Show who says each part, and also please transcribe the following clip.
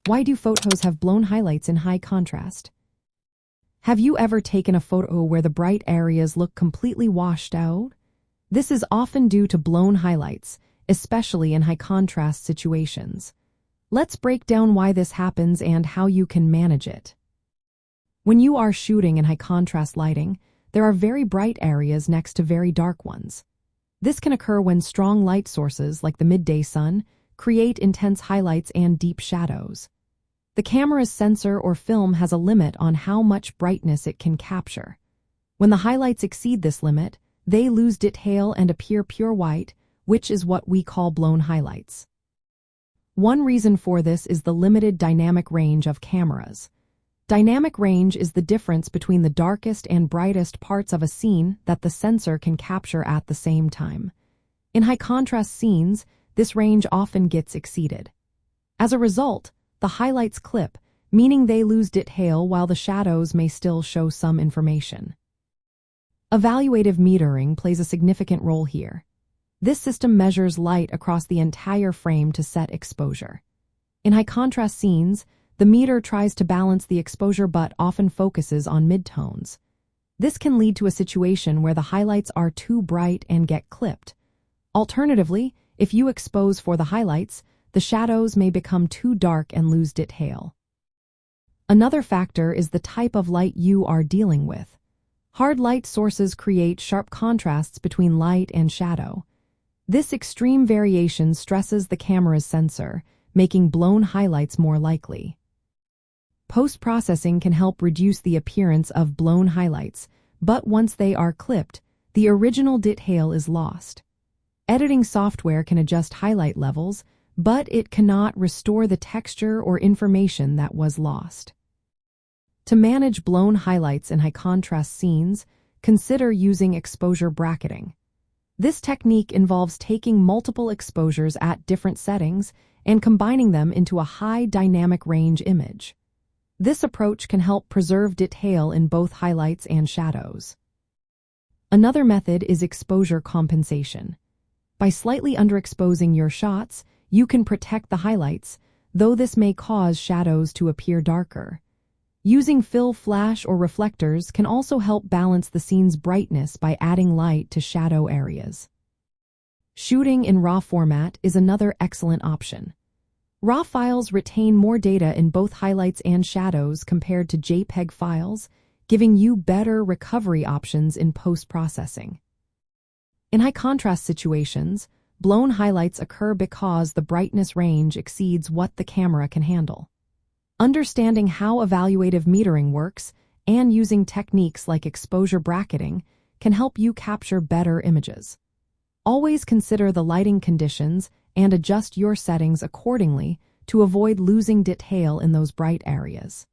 Speaker 1: Why do photos have blown highlights in high contrast? Have you ever taken a photo where the bright areas look completely washed out? This is often due to blown highlights, especially in high contrast situations. Let's break down why this happens and how you can manage it. When you are shooting in high contrast lighting, there are very bright areas next to very dark ones. This can occur when strong light sources, like the midday sun, create intense highlights and deep shadows. The camera's sensor or film has a limit on how much brightness it can capture. When the highlights exceed this limit, they lose detail and appear pure white, which is what we call blown highlights. One reason for this is the limited dynamic range of cameras. Dynamic range is the difference between the darkest and brightest parts of a scene that the sensor can capture at the same time. In high contrast scenes, this range often gets exceeded. As a result, the highlights clip, meaning they lose detail while the shadows may still show some information. Evaluative metering plays a significant role here. This system measures light across the entire frame to set exposure. In high contrast scenes, the meter tries to balance the exposure but often focuses on midtones. This can lead to a situation where the highlights are too bright and get clipped. Alternatively, if you expose for the highlights, the shadows may become too dark and lose detail. Another factor is the type of light you are dealing with. Hard light sources create sharp contrasts between light and shadow. This extreme variation stresses the camera's sensor, making blown highlights more likely. Post-processing can help reduce the appearance of blown highlights, but once they are clipped, the original detail is lost. Editing software can adjust highlight levels, but it cannot restore the texture or information that was lost. To manage blown highlights in high-contrast scenes, consider using exposure bracketing. This technique involves taking multiple exposures at different settings and combining them into a high dynamic range image. This approach can help preserve detail in both highlights and shadows. Another method is exposure compensation. By slightly underexposing your shots, you can protect the highlights, though this may cause shadows to appear darker. Using fill flash or reflectors can also help balance the scene's brightness by adding light to shadow areas. Shooting in RAW format is another excellent option. RAW files retain more data in both highlights and shadows compared to JPEG files, giving you better recovery options in post-processing. In high-contrast situations, blown highlights occur because the brightness range exceeds what the camera can handle. Understanding how evaluative metering works and using techniques like exposure bracketing can help you capture better images. Always consider the lighting conditions and adjust your settings accordingly to avoid losing detail in those bright areas.